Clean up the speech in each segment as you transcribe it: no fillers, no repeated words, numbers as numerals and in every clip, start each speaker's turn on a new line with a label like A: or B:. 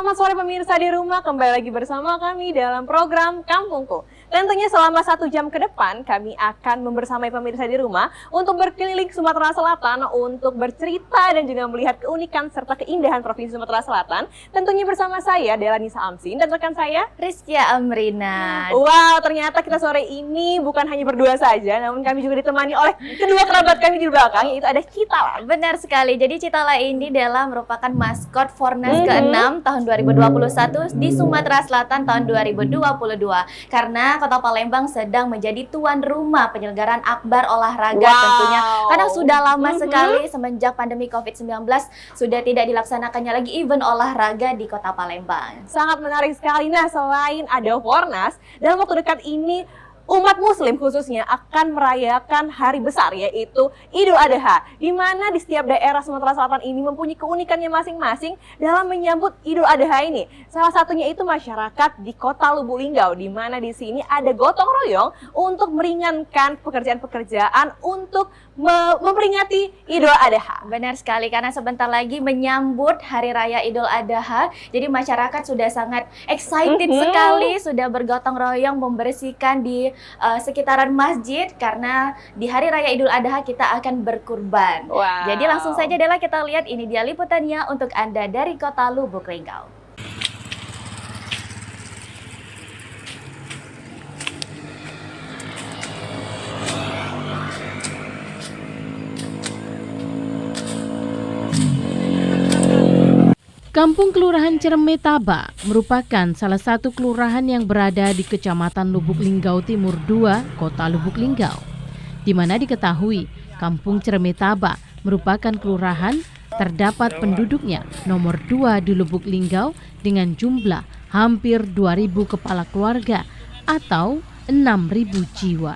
A: Selamat sore pemirsa di rumah, kembali lagi bersama kami dalam program Kampungku. Tentunya selama 1 jam ke depan kami akan membersamai pemirsa di rumah untuk berkeliling Sumatera Selatan untuk bercerita dan juga melihat keunikan serta keindahan Provinsi Sumatera Selatan. Tentunya bersama saya Dela Nisa Amsin dan rekan saya
B: Rizkia Amrina.
A: Wow, ternyata kita sore ini bukan hanya berdua saja, namun kami juga ditemani oleh kedua kerabat kami di belakang, yaitu ada Citala.
B: Benar sekali, jadi Citala ini merupakan maskot Fornas ke-6 tahun 2021 di Sumatera Selatan tahun 2022. Karena Kota Palembang sedang menjadi tuan rumah penyelenggaraan akbar olahraga tentunya. Karena sudah lama sekali semenjak pandemi COVID-19 sudah tidak dilaksanakannya lagi event olahraga di Kota Palembang.
A: Sangat menarik sekali. Nah, selain ada Fornas, dalam waktu dekat ini umat muslim khususnya akan merayakan hari besar yaitu Idul Adha, di mana di setiap daerah Sumatera Selatan ini mempunyai keunikannya masing-masing dalam menyambut Idul Adha ini. Salah satunya itu masyarakat di Kota Lubuk Linggau, di mana di sini ada gotong royong untuk meringankan pekerjaan-pekerjaan untuk memperingati Idul Adha.
B: Benar sekali, karena sebentar lagi menyambut Hari Raya Idul Adha. Jadi masyarakat sudah sangat excited sekali, sudah bergotong royong membersihkan di sekitaran masjid karena di Hari Raya Idul Adha kita akan berkurban.
A: Wow.
B: Jadi langsung saja Dela kita lihat, ini dia liputannya untuk Anda dari Kota Lubuk Linggau.
C: Kampung Kelurahan Ciremetaba merupakan salah satu kelurahan yang berada di Kecamatan Lubuk Linggau Timur 2, Kota Lubuk Linggau. Di mana diketahui Kampung Ciremetaba merupakan kelurahan terdapat penduduknya nomor 2 di Lubuk Linggau dengan jumlah hampir 2.000 kepala keluarga atau 6.000 jiwa.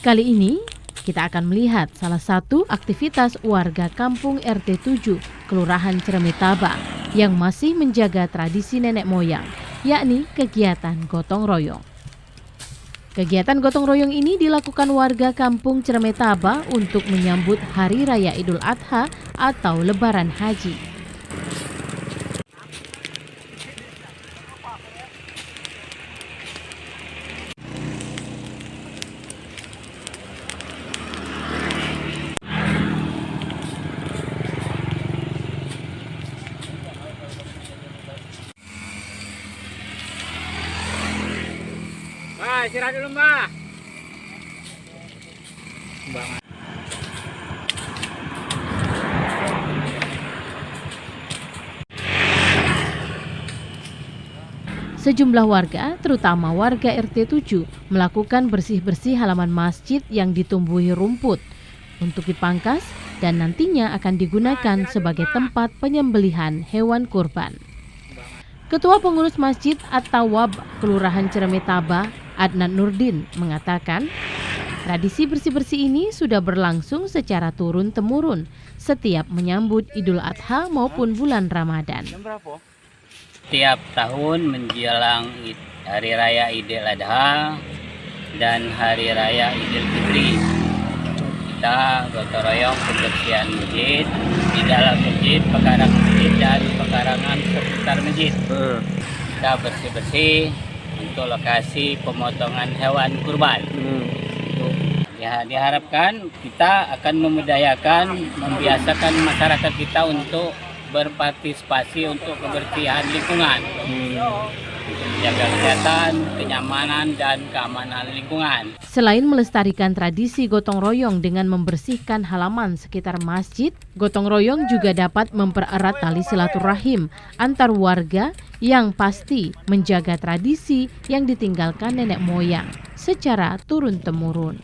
C: Kali ini kita akan melihat salah satu aktivitas warga kampung RT 7 Kelurahan Ciremetaba yang masih menjaga tradisi nenek moyang, yakni kegiatan gotong royong. Kegiatan gotong royong ini dilakukan warga kampung Ciremetaba untuk menyambut Hari Raya Idul Adha atau Lebaran Haji.
D: Istirahat dulu, Mbak.
C: Sejumlah warga, terutama warga RT 7, melakukan bersih-bersih halaman masjid yang ditumbuhi rumput untuk dipangkas dan nantinya akan digunakan sebagai tempat penyembelihan hewan kurban. Ketua Pengurus Masjid At-Tawwab Kelurahan Ciremetaba, Adnan Nurdin, mengatakan tradisi bersih-bersih ini sudah berlangsung secara turun-temurun setiap menyambut Idul Adha maupun bulan Ramadan.
D: Tiap tahun menjelang Hari Raya Idul Adha dan Hari Raya Idul Fitri, kita gotong royong pembersihan masjid, di dalam masjid, pekarangan masjid dan pekarangan sekitar masjid. Kita bersih-bersih untuk lokasi pemotongan hewan kurban. Ya, diharapkan kita akan membiasakan masyarakat kita untuk berpartisipasi untuk kebersihan lingkungan, menjaga kesehatan, kenyamanan, dan keamanan lingkungan.
C: Selain melestarikan tradisi gotong royong dengan membersihkan halaman sekitar masjid, gotong royong juga dapat mempererat tali silaturahim antar warga yang pasti menjaga tradisi yang ditinggalkan nenek moyang secara turun-temurun.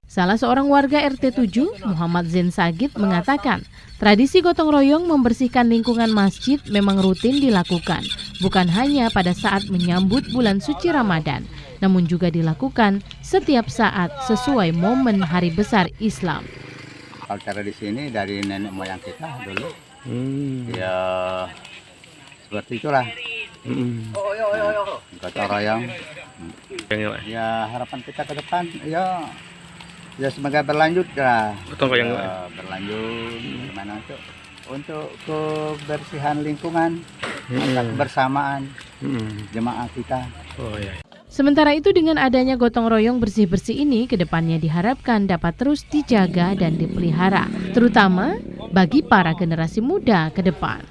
C: Salah seorang warga RT 7, Muhammad Zain Sagid, mengatakan tradisi gotong royong membersihkan lingkungan masjid memang rutin dilakukan, bukan hanya pada saat menyambut bulan suci Ramadan, namun juga dilakukan setiap saat sesuai momen hari besar Islam.
E: Kalau tradisi ini dari nenek moyang kita dulu. Ya seperti itulah. Gotong royong. Ya harapan kita ke depan ya semoga berlanjut lah. Berlanjut gimana untuk kebersihan lingkungan, kebersamaan jemaah kita.
C: Sementara itu dengan adanya gotong royong bersih-bersih ini kedepannya diharapkan dapat terus dijaga dan dipelihara, terutama bagi para generasi muda ke depan.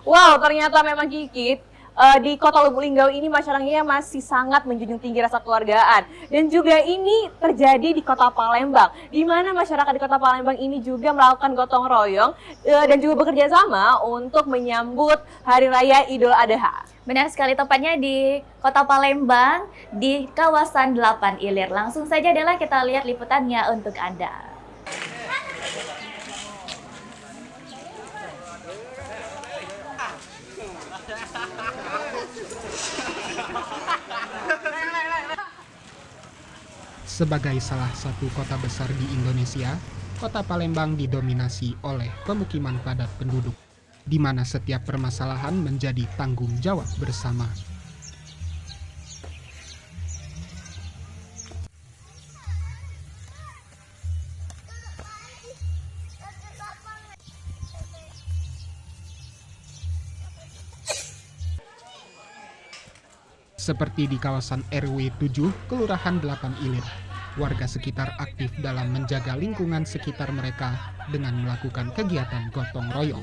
A: Wow, ternyata memang Kiki, di Kota Lubuk Linggau ini masyarakatnya masih sangat menjunjung tinggi rasa keluargaan. Dan juga ini terjadi di Kota Palembang, di mana masyarakat di Kota Palembang ini juga melakukan gotong royong dan juga bekerja sama untuk menyambut Hari Raya Idul Adha.
B: Benar sekali, tepatnya di Kota Palembang, di kawasan 8 Ilir. Langsung saja adalah kita lihat liputannya untuk Anda.
F: Sebagai salah satu kota besar di Indonesia, Kota Palembang didominasi oleh pemukiman padat penduduk, di mana setiap permasalahan menjadi tanggung jawab bersama. Seperti di kawasan RW 7, Kelurahan 8 Ilir, warga sekitar aktif dalam menjaga lingkungan sekitar mereka dengan melakukan kegiatan gotong royong.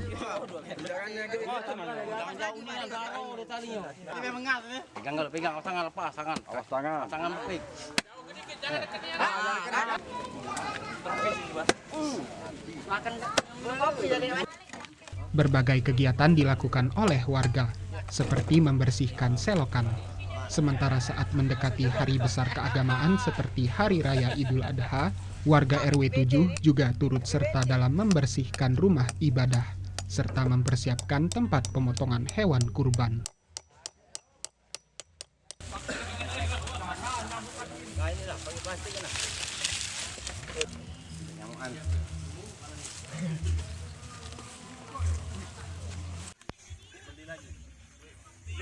G: Pegang, tangan lepas, tangan pik.
F: Berbagai kegiatan dilakukan oleh warga, seperti membersihkan selokan. Sementara saat mendekati hari besar keagamaan seperti Hari Raya Idul Adha, warga RW 7 juga turut serta dalam membersihkan rumah ibadah, serta mempersiapkan tempat pemotongan hewan kurban.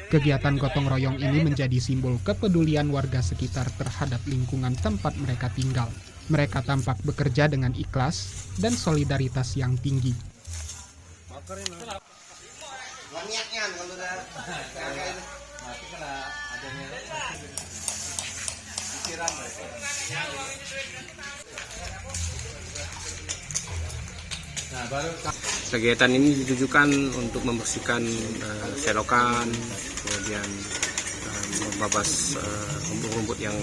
F: Kegiatan gotong royong ini menjadi simbol kepedulian warga sekitar terhadap lingkungan tempat mereka tinggal. Mereka tampak bekerja dengan ikhlas dan solidaritas yang tinggi.
G: Kegiatan ini ditujukan untuk membersihkan selokan, kemudian membabas rumput-rumput yang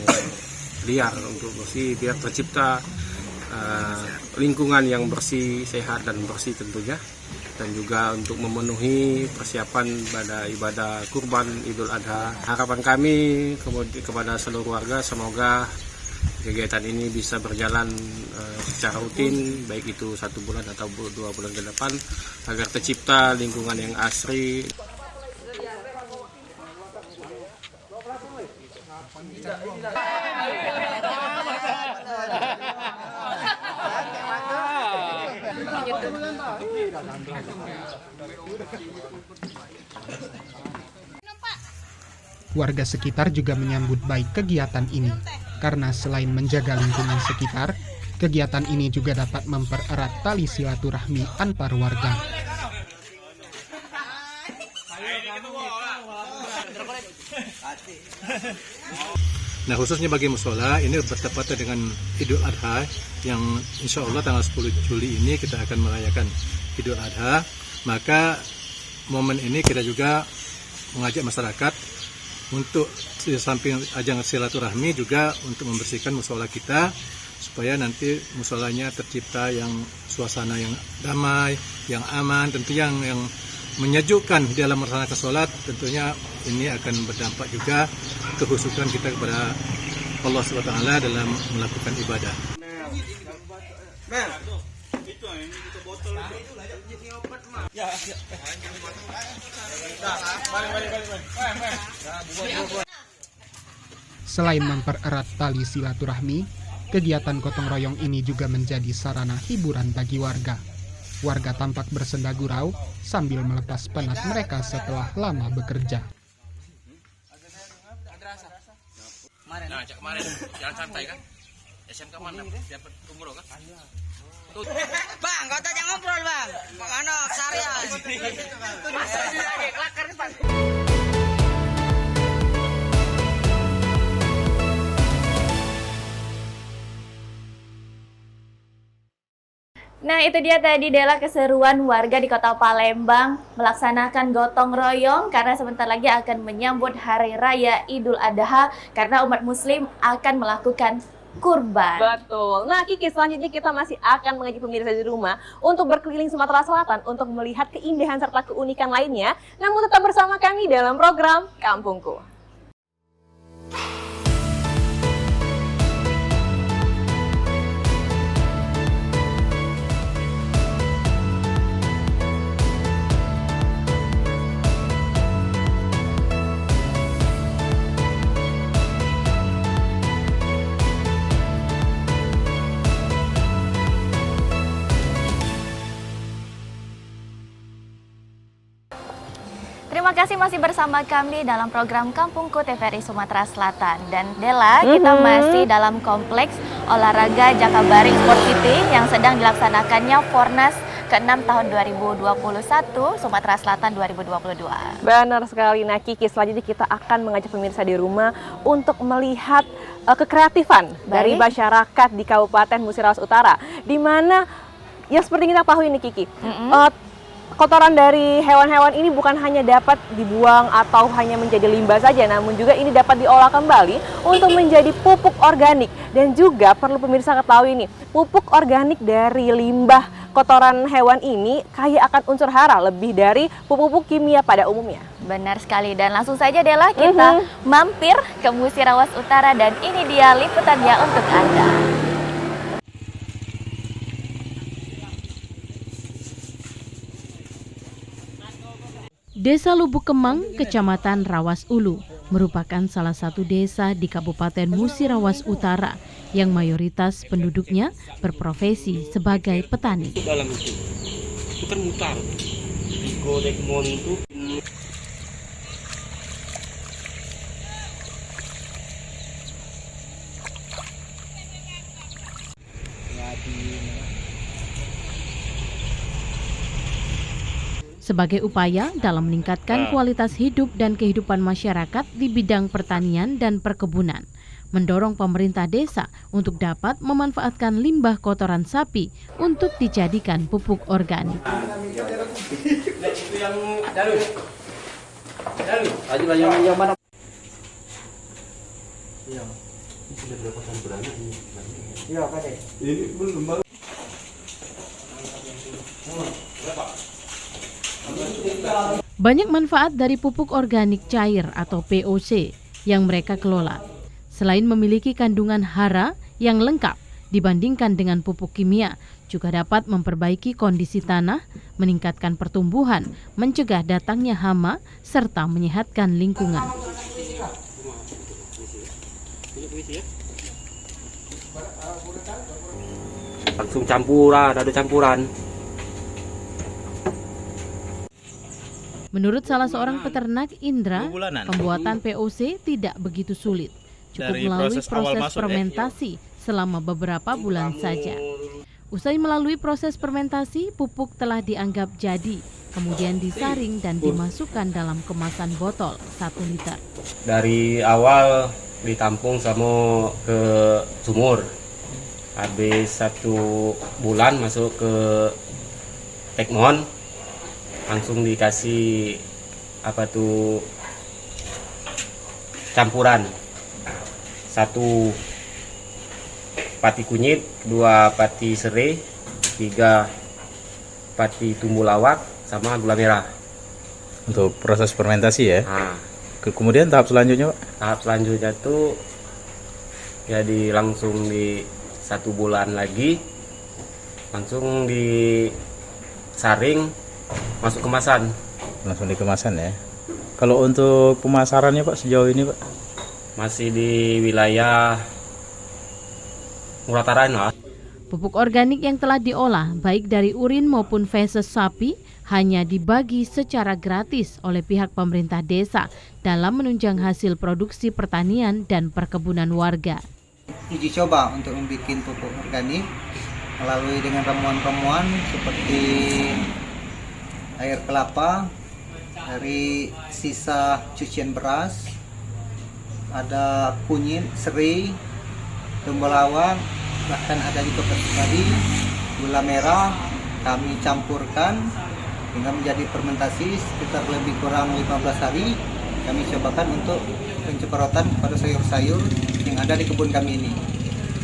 G: liar untuk bersih, biar tercipta lingkungan yang bersih, sehat dan bersih tentunya, dan juga untuk memenuhi persiapan pada ibadah kurban Idul Adha. Harapan kami kepada seluruh warga, semoga kegiatan ini bisa berjalan secara rutin, baik itu 1 bulan atau 2 bulan ke depan, agar tercipta lingkungan yang asri.
F: Warga sekitar juga menyambut baik kegiatan ini, karena selain menjaga lingkungan sekitar, kegiatan ini juga dapat mempererat tali silaturahmi antar warga.
H: Nah, khususnya bagi musola, ini bertepatan dengan Idul Adha, yang insya Allah tanggal 10 Juli ini kita akan merayakan Idul Adha. Maka momen ini kita juga mengajak masyarakat untuk di samping ajang silaturahmi juga untuk membersihkan musola kita, supaya nanti musolanya tercipta yang suasana yang damai, yang aman, tentu yang menyejukkan dalam melaksanakan sholat. Tentunya ini akan berdampak juga kehusukan kita kepada Allah SWT dalam melakukan ibadah.
F: Selain mempererat tali silaturahmi, kegiatan gotong royong ini juga menjadi sarana hiburan bagi warga. Warga tampak bersenda gurau sambil melepas penat mereka setelah lama bekerja.
I: Nah, cak kemarin jalan santai kan? SMK mana? Dapat umroh kan?
J: Bang, kau tanya ngobrol bang. Mana Sarian?
B: Nah, itu dia tadi Dela keseruan warga di Kota Palembang melaksanakan gotong royong karena sebentar lagi akan menyambut Hari Raya Idul Adha karena umat muslim akan melakukan kurban.
A: Betul. Nah, Kiki, selanjutnya kita masih akan mengajak pemirsa di rumah untuk berkeliling Sumatera Selatan untuk melihat keindahan serta keunikan lainnya. Namun tetap bersama kami dalam program Kampungku.
B: Terima kasih masih bersama kami dalam program Kampungku TVRI Sumatera Selatan. Dan Dela, kita masih dalam kompleks olahraga Jakabaring Sport City yang sedang dilaksanakannya Fornas ke-6 tahun 2021 Sumatera Selatan 2022.
A: Benar sekali. Nah, Kiki, selanjutnya kita akan mengajak pemirsa di rumah untuk melihat kekreatifan dari masyarakat di Kabupaten Musirawas Utara, di mana ya seperti kita tahu ini, Kiki, kotoran dari hewan-hewan ini bukan hanya dapat dibuang atau hanya menjadi limbah saja, namun juga ini dapat diolah kembali untuk menjadi pupuk organik. Dan juga perlu pemirsa ketahui ini, pupuk organik dari limbah kotoran hewan ini kaya akan unsur hara lebih dari pupuk kimia pada umumnya.
B: Benar sekali, dan langsung saja Dela kita mampir ke Musirawas Utara dan ini dia liputannya untuk Anda.
C: Desa Lubuk Kemang, Kecamatan Rawas Ulu, merupakan salah satu desa di Kabupaten Musirawas Utara yang mayoritas penduduknya berprofesi sebagai petani.
I: Dalam itu kan mutar. Digoreng montu.
C: Sebagai upaya dalam meningkatkan kualitas hidup dan kehidupan masyarakat di bidang pertanian dan perkebunan, mendorong pemerintah desa untuk dapat memanfaatkan limbah kotoran sapi untuk dijadikan pupuk organik. Banyak manfaat dari pupuk organik cair atau POC yang mereka kelola. Selain memiliki kandungan hara yang lengkap dibandingkan dengan pupuk kimia, juga dapat memperbaiki kondisi tanah, meningkatkan pertumbuhan, mencegah datangnya hama, serta menyehatkan lingkungan.
I: Langsung campuran, ada campuran.
C: Menurut salah seorang peternak Indra, pembuatan POC tidak begitu sulit. Cukup melalui proses fermentasi selama beberapa bulan saja. Usai melalui proses fermentasi, pupuk telah dianggap jadi, kemudian disaring dan dimasukkan dalam kemasan botol 1 liter.
I: Dari awal ditampung sama ke sumur. Habis 1 bulan masuk ke tekmon. Langsung dikasih campuran, 1 pati kunyit, 2 pati serai, 3 pati tumbuh-lawak, sama gula merah.
K: Untuk proses fermentasi ya.
I: Nah,
K: kemudian tahap selanjutnya, Pak?
I: Tahap selanjutnya tuh jadi langsung di 1 bulan lagi
G: langsung disaring masuk kemasan.
K: Langsung di kemasan ya. Kalau untuk pemasarannya Pak sejauh ini Pak?
G: Masih di wilayah Murataran lah.
C: Pupuk organik yang telah diolah baik dari urin maupun feses sapi hanya dibagi secara gratis oleh pihak pemerintah desa dalam menunjang hasil produksi pertanian dan perkebunan warga.
L: Uji coba untuk membuat pupuk organik melalui dengan ramuan-ramuan seperti air kelapa dari sisa cucian beras, ada kunyit, serai, temulawak, bahkan ada juga tadi gula merah kami campurkan hingga menjadi fermentasi sekitar lebih kurang 15 hari. Kami cobakan untuk pencemprotan pada sayur-sayur yang ada di kebun kami ini.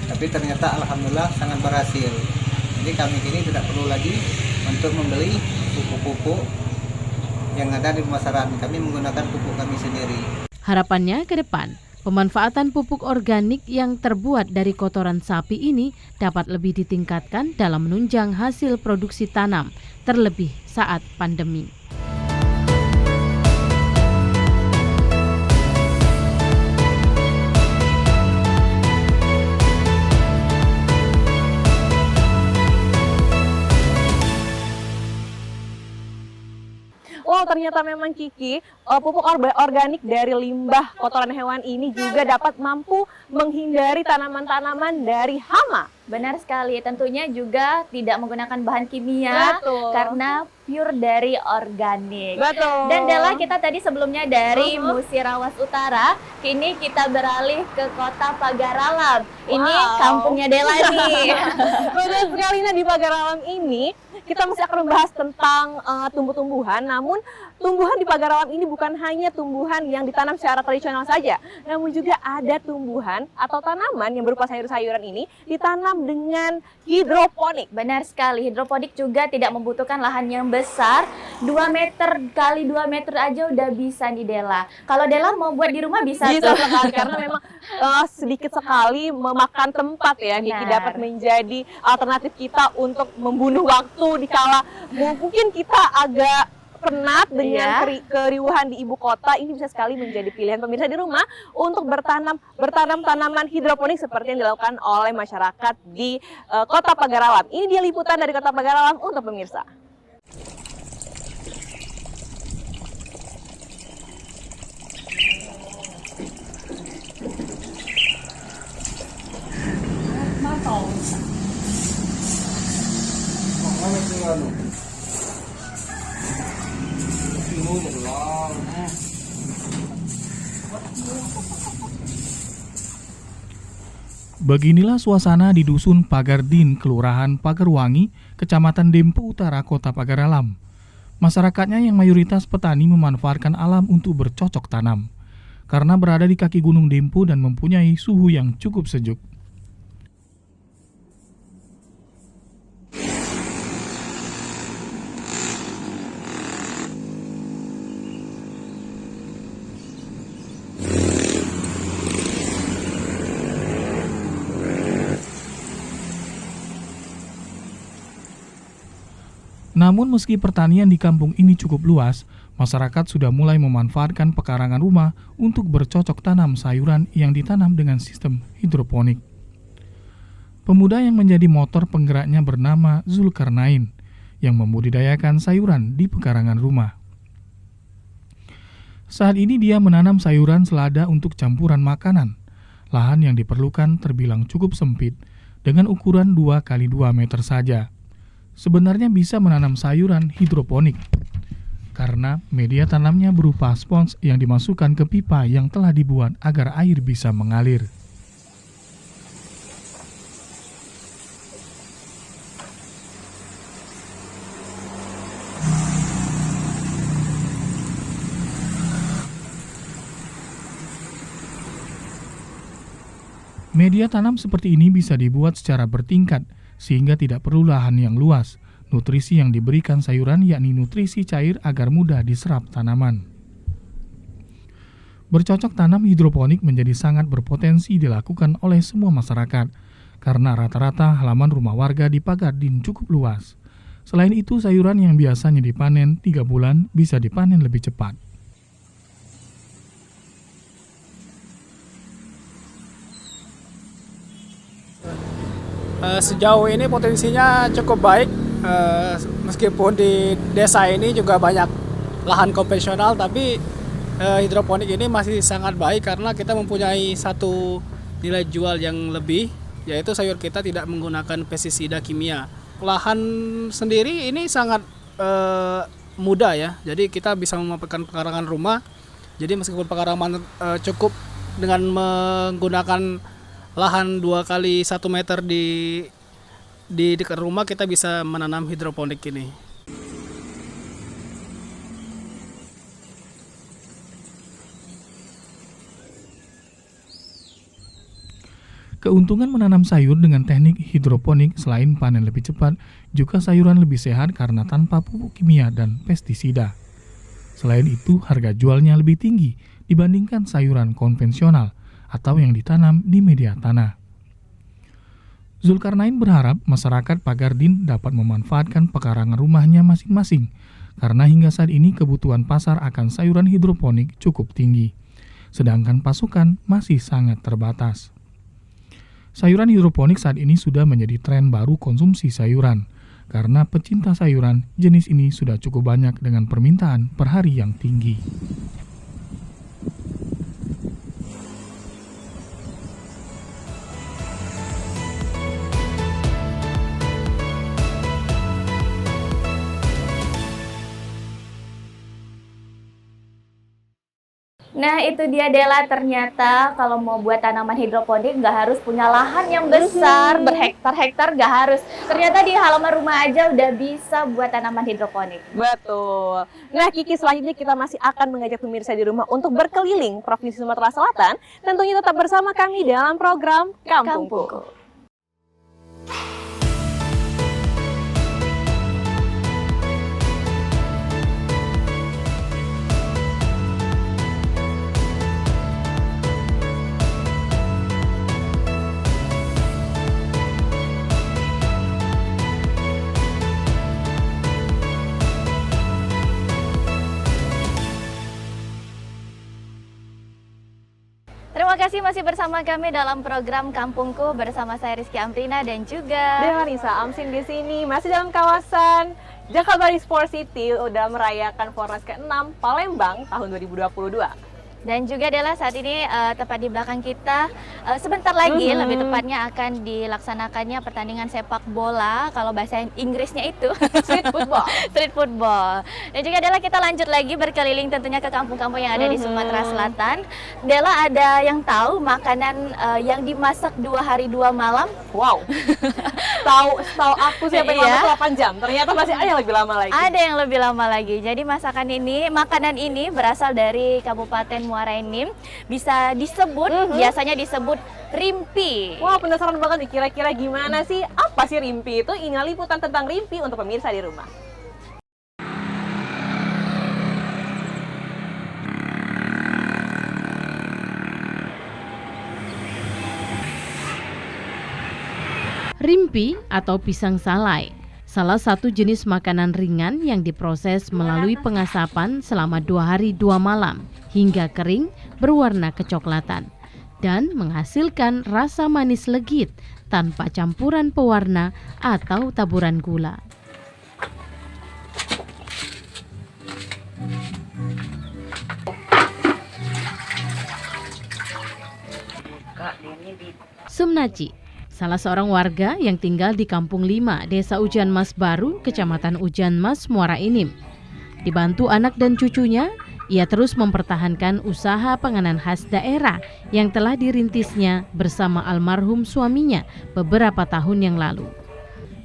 L: Tapi ternyata alhamdulillah sangat berhasil. Jadi kami ini tidak perlu lagi untuk membeli pupuk-pupuk yang ada di pemasaran. Kami menggunakan pupuk kami sendiri.
C: Harapannya ke depan, pemanfaatan pupuk organik yang terbuat dari kotoran sapi ini dapat lebih ditingkatkan dalam menunjang hasil produksi tanam, terlebih saat pandemi.
A: Wow, ternyata memang Kiki, pupuk organik dari limbah kotoran hewan ini juga dapat mampu menghindari tanaman-tanaman dari hama.
B: Benar sekali, tentunya juga tidak menggunakan bahan kimia.
A: Betul.
B: Karena pure dari organik.
A: Betul.
B: Dan Dela, kita tadi sebelumnya dari Musirawas Utara, kini kita beralih ke Kota Pagaralam. Ini kampungnya Dela nih.
A: Betul sekali. Nah, di Pagaralam ini kita masih akan membahas tentang tumbuh-tumbuhan, namun tumbuhan di Pagaralam ini bukan hanya tumbuhan yang ditanam secara tradisional saja, namun juga ada tumbuhan atau tanaman yang berupa sayur-sayuran ini ditanam dengan hidroponik.
B: Benar sekali, hidroponik juga tidak membutuhkan lahan yang besar, 2 meter kali 2 meter aja udah bisa nih Dela. Kalau Dela mau buat di rumah bisa
A: Bisa
B: tuh.
A: sekali, karena memang sedikit sekali memakan tempat ya, Kiki, dapat menjadi alternatif kita untuk membunuh waktu dikala mungkin kita agak penat dengan keriuhan di ibu kota. Ini bisa sekali menjadi pilihan pemirsa di rumah untuk bertanam tanaman hidroponik seperti yang dilakukan oleh masyarakat di Kota Pagaralam. Ini dia liputan dari Kota Pagaralam untuk pemirsa.
M: Beginilah suasana di Dusun Pagardin, Kelurahan Pagarwangi, Kecamatan Dempo Utara, Kota Pagaralam. Masyarakatnya yang mayoritas petani memanfaatkan alam untuk bercocok tanam, karena berada di kaki Gunung Dempo dan mempunyai suhu yang cukup sejuk. Namun meski pertanian di kampung ini cukup luas, masyarakat sudah mulai memanfaatkan pekarangan rumah untuk bercocok tanam sayuran yang ditanam dengan sistem hidroponik. Pemuda yang menjadi motor penggeraknya bernama Zulkarnain, yang membudidayakan sayuran di pekarangan rumah. Saat ini dia menanam sayuran selada untuk campuran makanan. Lahan yang diperlukan terbilang cukup sempit, dengan ukuran 2 x 2 meter saja. Sebenarnya bisa menanam sayuran hidroponik karena media tanamnya berupa spons yang dimasukkan ke pipa yang telah dibuat agar air bisa mengalir. Media tanam seperti ini bisa dibuat secara bertingkat sehingga tidak perlu lahan yang luas. Nutrisi yang diberikan sayuran yakni nutrisi cair agar mudah diserap tanaman. Bercocok tanam hidroponik menjadi sangat berpotensi dilakukan oleh semua masyarakat karena rata-rata halaman rumah warga dipagar dan cukup luas. Selain itu, sayuran yang biasanya dipanen 3 bulan bisa dipanen lebih cepat.
N: Sejauh ini potensinya cukup baik, meskipun di desa ini juga banyak lahan konvensional, tapi hidroponik ini masih sangat baik karena kita mempunyai satu nilai jual yang lebih, yaitu sayur kita tidak menggunakan pestisida kimia. Lahan sendiri ini sangat mudah ya, jadi kita bisa memanfaatkan pekarangan rumah. Jadi meskipun pekarangan cukup dengan menggunakan lahan 2 kali 1 meter di dekat rumah, kita bisa menanam hidroponik ini.
M: Keuntungan menanam sayur dengan teknik hidroponik selain panen lebih cepat, juga sayuran lebih sehat karena tanpa pupuk kimia dan pestisida. Selain itu, harga jualnya lebih tinggi dibandingkan sayuran konvensional atau yang ditanam di media tanah. Zulkarnain berharap masyarakat Pagardin dapat memanfaatkan pekarangan rumahnya masing-masing, karena hingga saat ini kebutuhan pasar akan sayuran hidroponik cukup tinggi, sedangkan pasokan masih sangat terbatas. Sayuran hidroponik saat ini sudah menjadi tren baru konsumsi sayuran, karena pecinta sayuran jenis ini sudah cukup banyak dengan permintaan per hari yang tinggi.
B: Nah itu dia Dela, ternyata kalau mau buat tanaman hidroponik nggak harus punya lahan yang besar, berhektar-hektar nggak harus. Ternyata di halaman rumah aja udah bisa buat tanaman hidroponik.
A: Betul. Nah Kiki, selanjutnya kita masih akan mengajak pemirsa di rumah untuk berkeliling Provinsi Sumatera Selatan. Tentunya tetap bersama kami dalam program Kampungku.
B: Terima kasih masih bersama kami dalam program Kampungku bersama saya Rizky Amrina dan juga
A: Dengan Nisa Amsin di sini masih dalam kawasan Jakarta Sport City udah merayakan Fornas ke-6 Palembang tahun 2022.
B: Dan juga Dela, saat ini tepat di belakang kita sebentar lagi lebih tepatnya akan dilaksanakannya pertandingan sepak bola, kalau bahasa Inggrisnya itu
A: street football.
B: Street football. Dan juga Dela, kita lanjut lagi berkeliling tentunya ke kampung-kampung yang ada di Sumatera Selatan. Dela, ada yang tahu makanan yang dimasak 2 hari 2 malam?
A: Wow. Tahu aku sih sampai 8 jam. Ternyata masih ada yang lebih lama lagi.
B: Ada yang lebih lama lagi. Jadi makanan ini berasal dari Kabupaten Muara Enim, bisa disebut biasanya disebut rimpi.
A: Wah, penasaran banget nih, kira-kira gimana sih, apa sih rimpi itu? Ini liputan tentang rimpi untuk pemirsa di rumah.
C: Rimpi atau pisang salai, salah satu jenis makanan ringan yang diproses melalui pengasapan selama 2 hari 2 malam hingga kering berwarna kecoklatan dan menghasilkan rasa manis legit tanpa campuran pewarna atau taburan gula. Sumnaci, salah seorang warga yang tinggal di Kampung 5, Desa Ujan Mas Baru, Kecamatan Ujan Mas, Muara Enim. Dibantu anak dan cucunya, ia terus mempertahankan usaha panganan khas daerah yang telah dirintisnya bersama almarhum suaminya beberapa tahun yang lalu.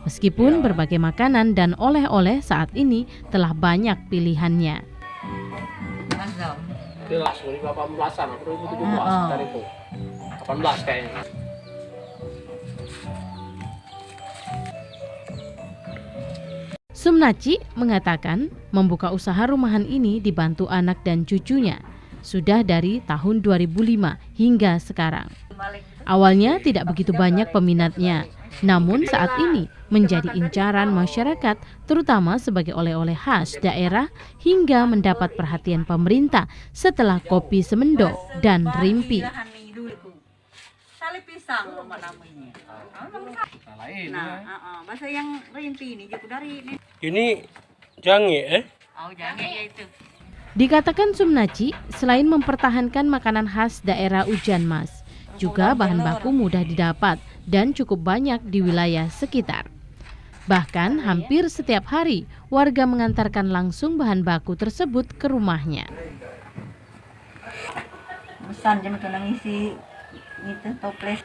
C: Meskipun berbagai makanan dan oleh-oleh saat ini telah banyak pilihannya.
G: Jelas, 18-an, 2017 dari itu. 18 kayaknya.
C: Sumnaci mengatakan membuka usaha rumahan ini dibantu anak dan cucunya sudah dari tahun 2005 hingga sekarang. Awalnya tidak begitu banyak peminatnya, namun saat ini menjadi incaran masyarakat, terutama sebagai oleh-oleh khas daerah hingga mendapat perhatian pemerintah setelah kopi semendo dan rimpi.
O: Sale pisang namanya. Nah, bahasa yang rimpi ini juga dari ini.
P: Ini jange
O: Oh, jange ya itu.
C: Dikatakan Sumnaci, selain mempertahankan makanan khas daerah Ujan Mas, juga bahan baku mudah didapat dan cukup banyak di wilayah sekitar. Bahkan hampir setiap hari warga mengantarkan langsung bahan baku tersebut ke rumahnya.
O: Pesan jam itu ngisi itu toples.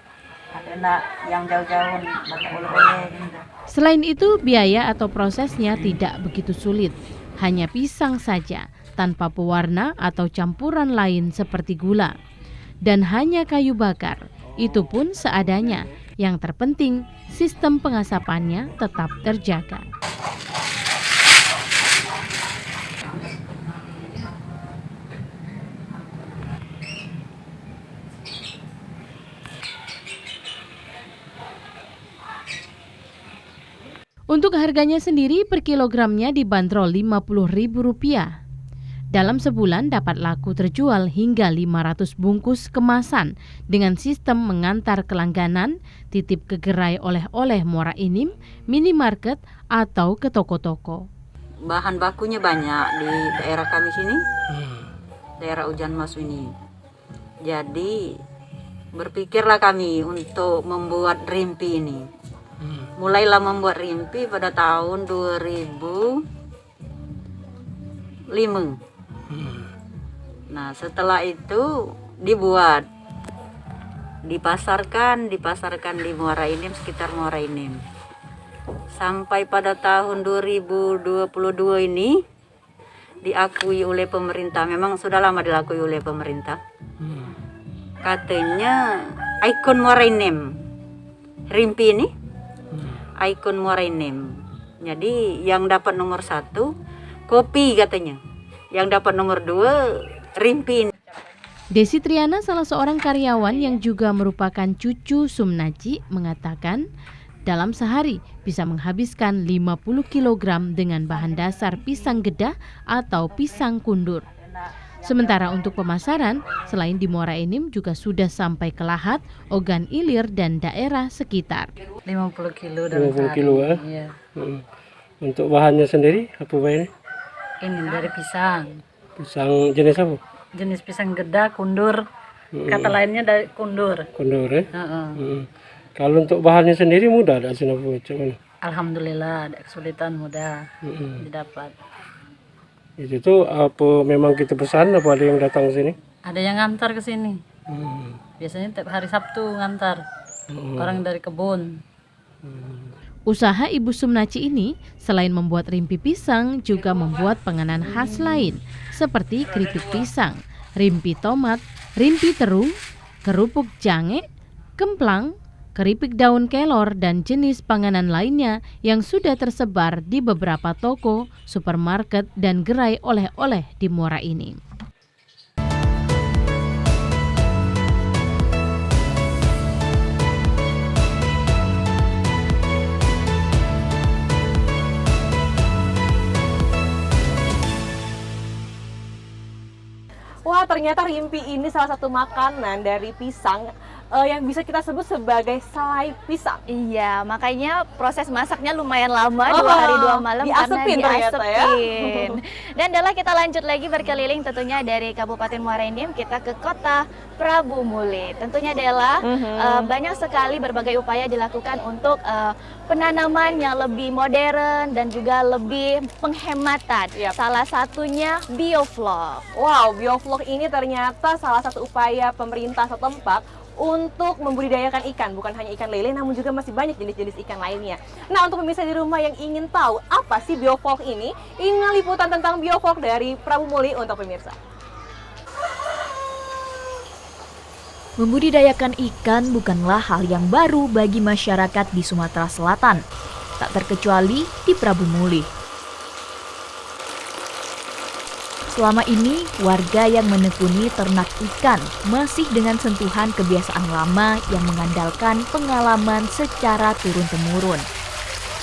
O: Ada nak yang jauh-jauh mata oleh-oleh gitu.
C: Selain itu, biaya atau prosesnya tidak begitu sulit. Hanya pisang saja, tanpa pewarna atau campuran lain seperti gula. Dan hanya kayu bakar, itu pun seadanya. Yang terpenting, sistem pengasapannya tetap terjaga. Untuk harganya sendiri per kilogramnya dibanderol Rp50.000. Dalam sebulan dapat laku terjual hingga 500 bungkus kemasan dengan sistem mengantar ke langganan, titip ke gerai oleh-oleh Muara Enim, minimarket, atau ke toko-toko.
O: Bahan bakunya banyak di daerah kami sini, daerah Ujan Mas ini. Jadi berpikirlah kami untuk membuat rimpi ini. Mulailah membuat rimpi pada tahun 2005. Nah, setelah itu dibuat, dipasarkan di Muara Enim, sekitar Muara Enim. Sampai pada tahun 2022 ini diakui oleh pemerintah. Memang sudah lama diakui oleh pemerintah. Katanya ikon Muara Enim. Rimpi ini ikon Muara Enim. Jadi yang dapat nomor 1 kopi katanya. Yang dapat nomor 2 rimpi.
C: Desi Triana, salah seorang karyawan yang juga merupakan cucu Sumnaci, mengatakan dalam sehari bisa menghabiskan 50 kg dengan bahan dasar pisang gedah atau pisang kundur. Sementara untuk pemasaran, selain di Muara Enim juga sudah sampai ke Lahat, Ogan Ilir, dan daerah sekitar.
O: 50 kilo dalam
P: 50 kilo ya?
O: Iya.
P: Untuk bahannya sendiri apa bahannya?
O: Ini dari pisang.
P: Pisang jenis apa?
O: Jenis pisang gedah, kundur. Kata lainnya dari kundur.
P: Kundur ya? Kalau untuk bahannya sendiri mudah ada sini apa?
O: Alhamdulillah, ada kesulitan mudah didapat.
P: Itu tuh apa memang kita pesan apa ada yang datang ke sini?
O: Ada yang ngantar ke sini. Biasanya tiap hari Sabtu ngantar. Orang dari kebun.
C: Usaha Ibu Sumnaci ini selain membuat rimpi pisang juga membuat penganan khas lain seperti keripik pisang, rimpi tomat, rimpi terung, kerupuk jange, kemplang, keripik daun kelor, dan jenis panganan lainnya yang sudah tersebar di beberapa toko, supermarket, dan gerai oleh-oleh di Muara Enim.
A: Wah, ternyata rimpi ini salah satu makanan dari pisang yang bisa kita sebut sebagai selai pisang.
B: Iya, makanya proses masaknya lumayan lama, 2 hari 2 malam
A: diasepin
B: karena
A: ternyata ya.
B: Dan adalah kita lanjut lagi berkeliling tentunya dari Kabupaten Muara Enim kita ke Kota Prabu Muli. Tentunya adalah banyak sekali berbagai upaya dilakukan untuk penanaman yang lebih modern dan juga lebih penghematan. Salah satunya bioflok.
A: Wow, bioflok ini ternyata salah satu upaya pemerintah setempat untuk membudidayakan ikan, bukan hanya ikan lele, namun juga masih banyak jenis-jenis ikan lainnya. Nah, untuk pemirsa di rumah yang ingin tahu apa sih bioflok ini liputan tentang bioflok dari Prabu Muli untuk pemirsa.
Q: Membudidayakan ikan bukanlah hal yang baru bagi masyarakat di Sumatera Selatan, tak terkecuali di Prabu Muli. Selama ini, warga yang menekuni ternak ikan masih dengan sentuhan kebiasaan lama yang mengandalkan pengalaman secara turun-temurun,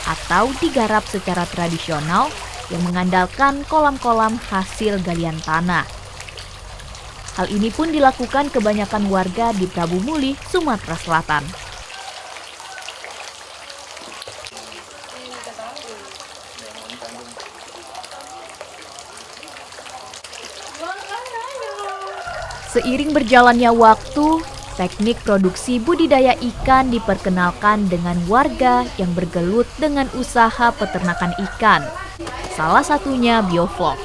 Q: atau digarap secara tradisional yang mengandalkan kolam-kolam hasil galian tanah. Hal ini pun dilakukan kebanyakan warga di Prabu Muli, Sumatera Selatan. Seiring berjalannya waktu, teknik produksi budidaya ikan diperkenalkan dengan warga yang bergelut dengan usaha peternakan ikan. Salah satunya bioflok.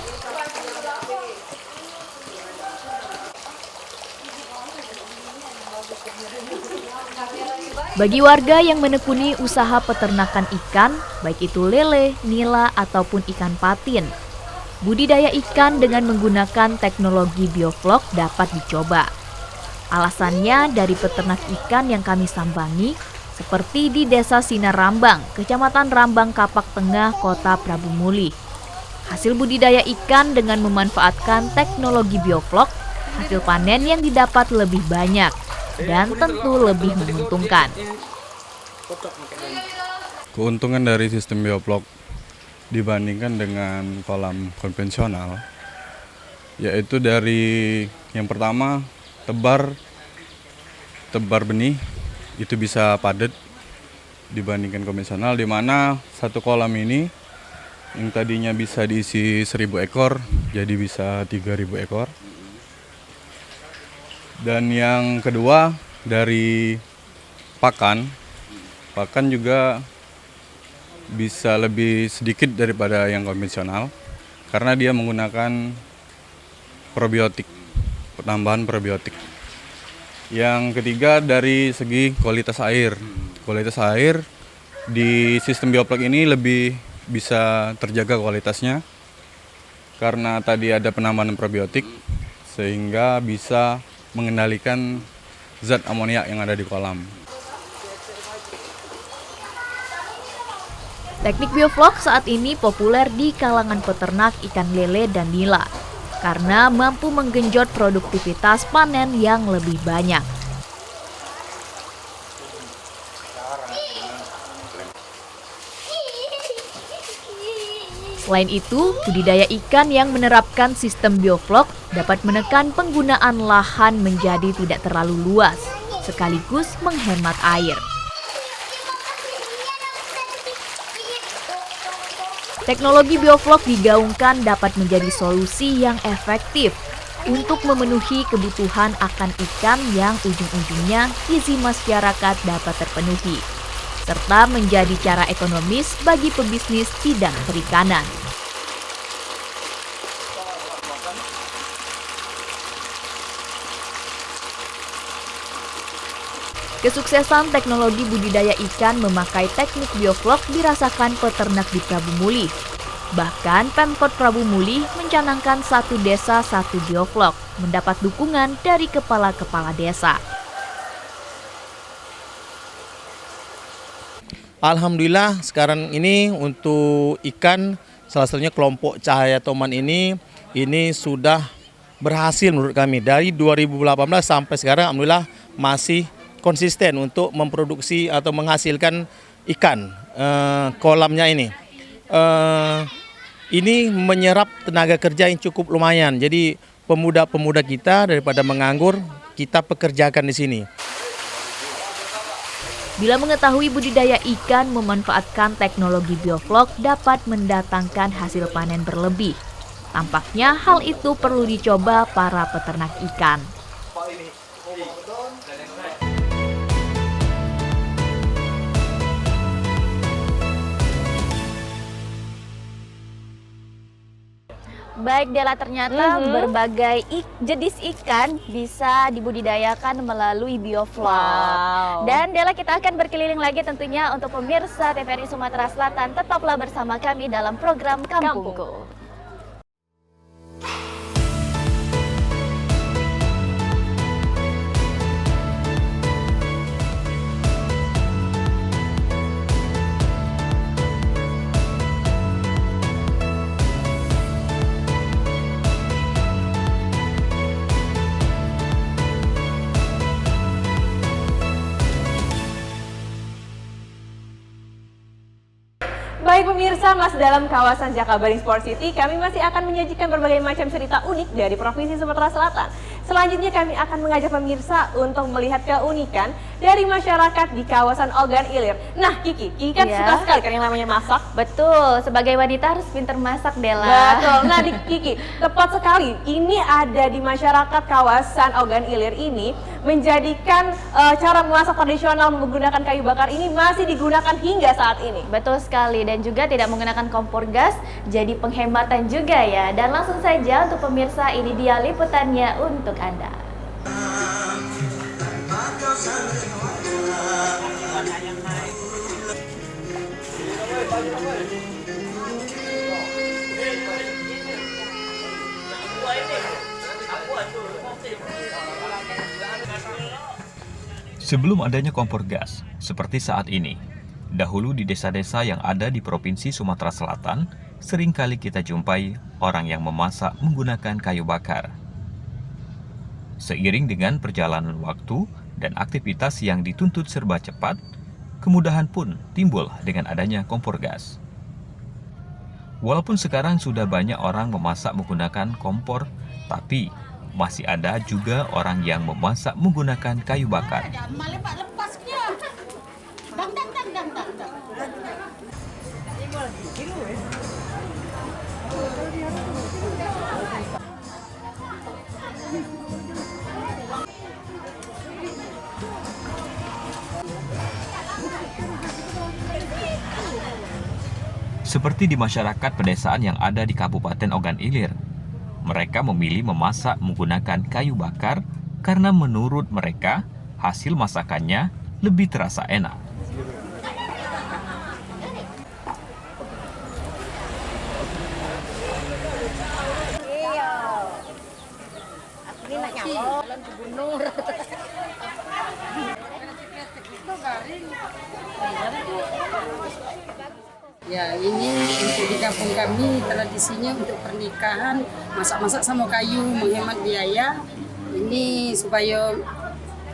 Q: Bagi warga yang menekuni usaha peternakan ikan, baik itu lele, nila, ataupun ikan patin, budidaya ikan dengan menggunakan teknologi bioflok dapat dicoba. Alasannya dari peternak ikan yang kami sambangi, seperti di Desa Sinar Rambang, Kecamatan Rambang Kapak Tengah, Kota Prabu Muli. Hasil budidaya ikan dengan memanfaatkan teknologi bioflok, hasil panen yang didapat lebih banyak dan tentu lebih menguntungkan.
R: Keuntungan dari sistem bioflok dibandingkan dengan kolam konvensional, yaitu dari yang pertama tebar benih itu bisa padat dibandingkan konvensional, di mana satu kolam ini yang tadinya bisa diisi 1000 ekor jadi bisa 3000 ekor. Dan yang kedua dari pakan juga bisa lebih sedikit daripada yang konvensional karena dia menggunakan probiotik, penambahan probiotik. Yang ketiga dari segi kualitas air. Kualitas air di sistem bioflok ini lebih bisa terjaga kualitasnya karena tadi ada penambahan probiotik sehingga bisa mengendalikan zat amonia yang ada di kolam.
Q: Teknik bioflok saat ini populer di kalangan peternak ikan lele dan nila karena mampu menggenjot produktivitas panen yang lebih banyak. Selain itu, budidaya ikan yang menerapkan sistem bioflok dapat menekan penggunaan lahan menjadi tidak terlalu luas, sekaligus menghemat air. Teknologi bioflok digaungkan dapat menjadi solusi yang efektif untuk memenuhi kebutuhan akan ikan yang ujung-ujungnya gizi masyarakat dapat terpenuhi, serta menjadi cara ekonomis bagi pebisnis bidang perikanan. Kesuksesan teknologi budidaya ikan memakai teknik bioflok dirasakan peternak di Prabu Muli. Bahkan Pemkot Prabu Muli mencanangkan 1 desa 1 bioflok, mendapat dukungan dari kepala-kepala desa.
S: Alhamdulillah sekarang ini untuk ikan, salah satunya kelompok Cahaya Toman ini sudah berhasil menurut kami. Dari 2018 sampai sekarang alhamdulillah masih konsisten untuk memproduksi atau menghasilkan ikan kolamnya ini. Ini menyerap tenaga kerja yang cukup lumayan. Jadi pemuda-pemuda kita daripada menganggur, kita pekerjakan di sini.
Q: Bila mengetahui budidaya ikan memanfaatkan teknologi bioflok dapat mendatangkan hasil panen berlebih. Tampaknya hal itu perlu dicoba para peternak ikan.
B: Baik Dela, ternyata berbagai jenis ikan bisa dibudidayakan melalui bioflok.
A: Wow.
B: Dan Dela, kita akan berkeliling lagi tentunya untuk pemirsa TVRI Sumatera Selatan. Tetaplah bersama kami dalam program Kampungku.
A: pemirsa, masih dalam kawasan Jakabaring Sport City, kami masih akan menyajikan berbagai macam cerita unik dari Provinsi Sumatera Selatan. Selanjutnya kami akan mengajak pemirsa untuk melihat keunikan dari masyarakat di kawasan Ogan Ilir. Nah, Kiki kan suka sekali kan yang namanya masak.
B: Betul, sebagai wanita harus pintar masak, Dela.
A: Betul. Nah, Kiki, tepat sekali. Ini ada di masyarakat kawasan Ogan Ilir ini menjadikan cara memasak tradisional menggunakan kayu bakar ini masih digunakan hingga saat ini.
B: Betul sekali, dan juga tidak menggunakan kompor gas, jadi penghematan juga ya. Dan langsung saja untuk pemirsa, ini dia liputannya untuk Anda.
T: Sebelum adanya kompor gas, seperti saat ini, dahulu di desa-desa yang ada di Provinsi Sumatera Selatan, seringkali kita jumpai orang yang memasak menggunakan kayu bakar. Seiring dengan perjalanan waktu dan aktivitas yang dituntut serba cepat, kemudahan pun timbul dengan adanya kompor gas. Walaupun sekarang sudah banyak orang memasak menggunakan kompor, tapi masih ada juga orang yang memasak menggunakan kayu bakar. Seperti di masyarakat pedesaan yang ada di Kabupaten Ogan Ilir, mereka memilih memasak menggunakan kayu bakar karena menurut mereka hasil masakannya lebih terasa enak.
U: Ya, ini untuk di kampung kami tradisinya untuk pernikahan masak-masak sama kayu, menghemat biaya. Ini supaya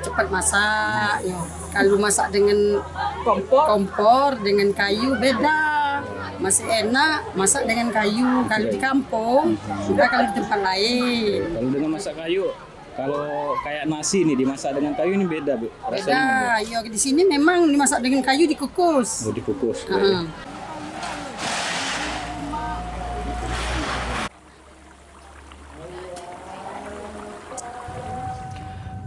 U: cepat masak. Ya. Kalau masak dengan kompor dengan kayu beda, masih enak masak dengan kayu. Kalau di kampung, juga kalau di tempat lain.
K: Kalau dengan masak kayu, kalau kayak nasi nih dimasak dengan kayu ini beda, Bu.
U: Beda. Ya, di sini memang dimasak dengan kayu dikukus.
K: Oh, dikukus.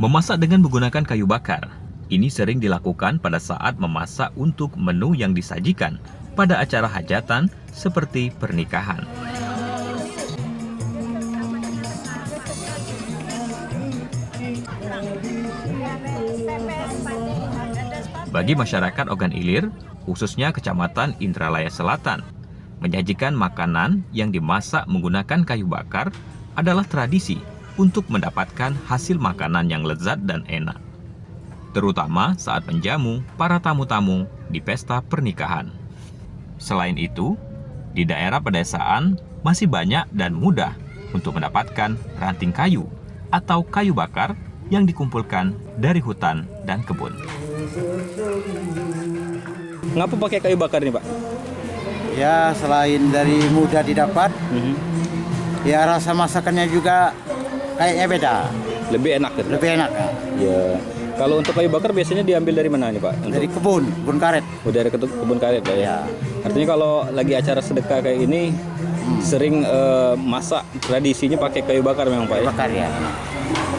T: Memasak dengan menggunakan kayu bakar, ini sering dilakukan pada saat memasak untuk menu yang disajikan pada acara hajatan seperti pernikahan. Bagi masyarakat Ogan Ilir, khususnya Kecamatan Indralaya Selatan, menyajikan makanan yang dimasak menggunakan kayu bakar adalah tradisi untuk mendapatkan hasil makanan yang lezat dan enak, terutama saat menjamu para tamu-tamu di pesta pernikahan. Selain itu, di daerah pedesaan masih banyak dan mudah untuk mendapatkan ranting kayu atau kayu bakar yang dikumpulkan dari hutan dan kebun.
K: Ngapa pakai kayu bakar ini, Pak?
L: Ya, selain dari mudah didapat, ya rasa masakannya juga kayaknya beda.
K: Lebih enak gitu?
L: Lebih enak.
K: Ya. Kalau untuk kayu bakar biasanya diambil dari mana nih, Pak?
L: Dari kebun karet.
K: Oh, dari kebun karet, Pak ya. Artinya kalau lagi acara sedekah kayak ini, sering masak tradisinya pakai kayu bakar memang, Pak ya?
L: Bakar ya.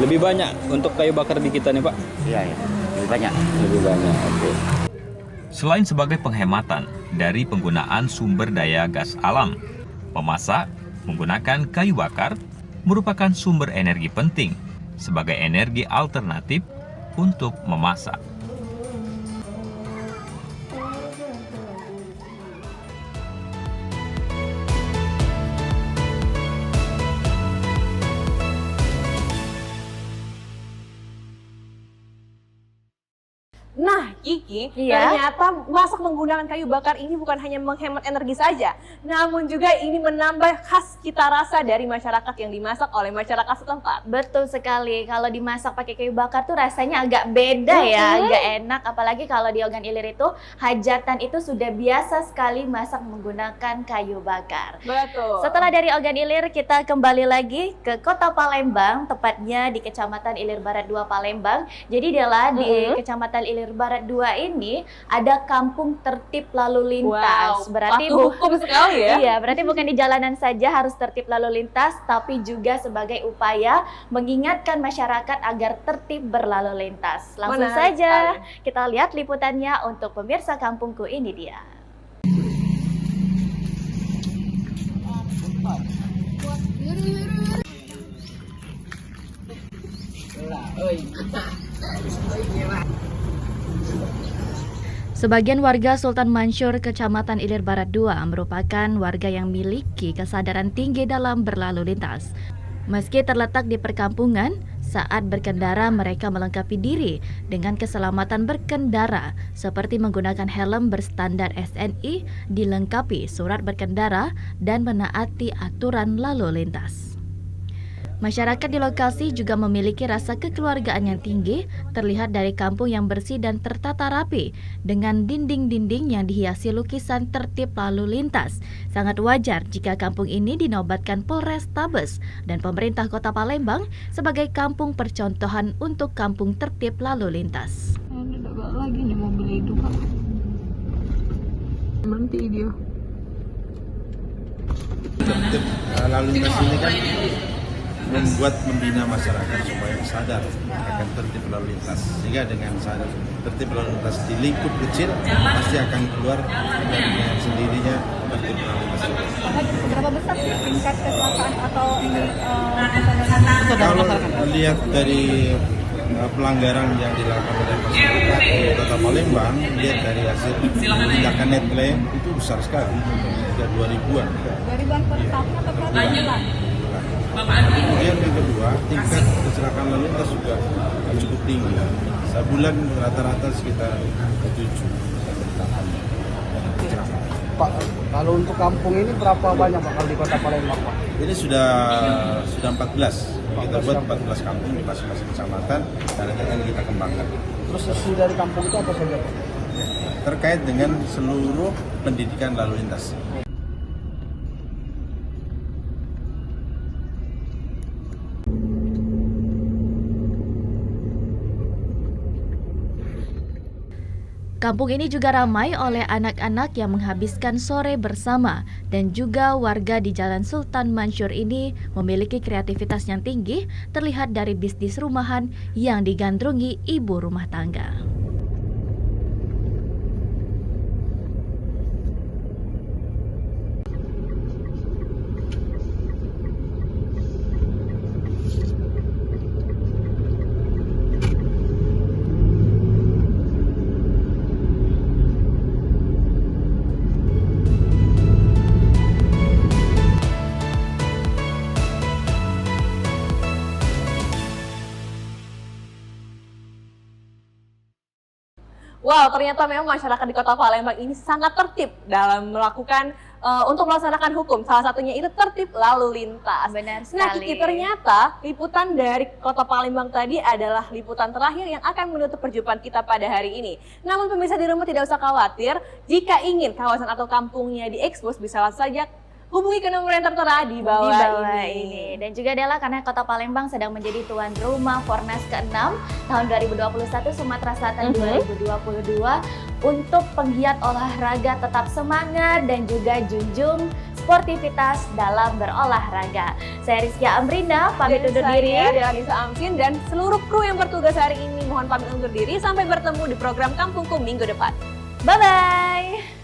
K: Lebih banyak untuk kayu bakar di kita nih, Pak?
L: Iya, lebih banyak.
K: Lebih banyak, oke.
T: Selain sebagai penghematan dari penggunaan sumber daya gas alam, memasak menggunakan kayu bakar merupakan sumber energi penting sebagai energi alternatif untuk memasak.
A: Nah, Kiki,
B: Iya.
A: ternyata masak menggunakan kayu bakar ini bukan hanya menghemat energi saja, namun juga ini menambah khas cita rasa dari masyarakat yang dimasak oleh masyarakat setempat.
B: Betul sekali, kalau dimasak pakai kayu bakar tuh rasanya agak beda ya, agak enak. Apalagi kalau di Ogan Ilir itu, hajatan itu sudah biasa sekali masak menggunakan kayu bakar.
A: Betul.
B: Setelah dari Ogan Ilir, kita kembali lagi ke Kota Palembang, tepatnya di Kecamatan Ilir Barat 2 Palembang. Jadi Dela, di Kecamatan Ilir Barat 2 ini ada kampung tertib lalu lintas.
A: Wow,
B: Berarti
A: patuh hukum sekali ya.
B: Iya, berarti bukan di jalanan saja harus tertib lalu lintas, tapi juga sebagai upaya mengingatkan masyarakat agar tertib berlalu lintas. Langsung
A: Menarik
B: saja
A: sekali.
B: kita lihat liputannya untuk pemirsa kampungku, ini dia. Sebagian warga Sultan Mansyur, Kecamatan Ilir Barat 2 merupakan warga yang memiliki kesadaran tinggi dalam berlalu lintas. Meski terletak di perkampungan, saat berkendara mereka melengkapi diri dengan keselamatan berkendara seperti menggunakan helm berstandar SNI, dilengkapi surat berkendara, dan menaati aturan lalu lintas. Masyarakat di lokasi juga memiliki rasa kekeluargaan yang tinggi, terlihat dari kampung yang bersih dan tertata rapi, dengan dinding-dinding yang dihiasi lukisan tertib lalu lintas. Sangat wajar jika kampung ini dinobatkan Polrestabes dan pemerintah Kota Palembang sebagai kampung percontohan untuk kampung tertib lalu lintas.
D: Ada lagi nih mobil itu, Pak. Berhenti dia.
V: Tertib lalu lintas ini kan membuat membina masyarakat supaya sadar akan tertib lalu lintas, sehingga dengan sadar tertib lalu lintas di lingkup kecil pasti akan keluar dengan sendirinya tertib lalu lintas.
D: Berapa besar sih tingkat kecelakaan atau
V: Kalau lihat dari pelanggaran yang dilakukan oleh masyarakat di Kota Palembang, lihat dari hasil tindakan netle itu besar sekali, sudah 2000-an.
D: 2000-an per tahun atau per bulan?
V: Kemudian yang kedua, tingkat kecelakaan lalu lintas juga cukup tinggi. Sebulan rata-rata sekitar 7 kecelakaan.
W: Pak, kalau untuk kampung ini berapa banyak Pak kalau di Kota Palembang, Pak?
V: Ini sudah 14. Kita buat 14 kampung di masing-masing kecamatan dan nanti akan kita kembangkan.
W: Terus isi dari kampung itu apa saja, Pak?
V: Terkait dengan seluruh pendidikan lalu lintas.
B: Kampung ini juga ramai oleh anak-anak yang menghabiskan sore bersama, dan juga warga di Jalan Sultan Mansyur ini memiliki kreativitas yang tinggi, terlihat dari bisnis rumahan yang digandrungi ibu rumah tangga.
A: Wow, ternyata memang masyarakat di Kota Palembang ini sangat tertib dalam melakukan untuk melaksanakan hukum. Salah satunya itu tertib lalu lintas.
B: Benar sekali.
A: Nah, Kiki, ternyata liputan dari Kota Palembang tadi adalah liputan terakhir yang akan menutup perjumpaan kita pada hari ini. Namun pemirsa di rumah tidak usah khawatir, jika ingin kawasan atau kampungnya diekspos bisa langsung saja hubungi ke nomor yang tertera di bawah ini.
B: Dan juga adalah karena Kota Palembang sedang menjadi tuan rumah Fornas ke-6 tahun 2021 Sumatera Selatan 2022 untuk penggiat olahraga tetap semangat dan juga junjung sportivitas dalam berolahraga. Saya Rizkia Amrinda, pamit undur diri.
A: Saya Anissa Amsin dan seluruh kru yang bertugas hari ini mohon pamit undur diri. Sampai bertemu di program Kampungku minggu depan.
B: Bye-bye.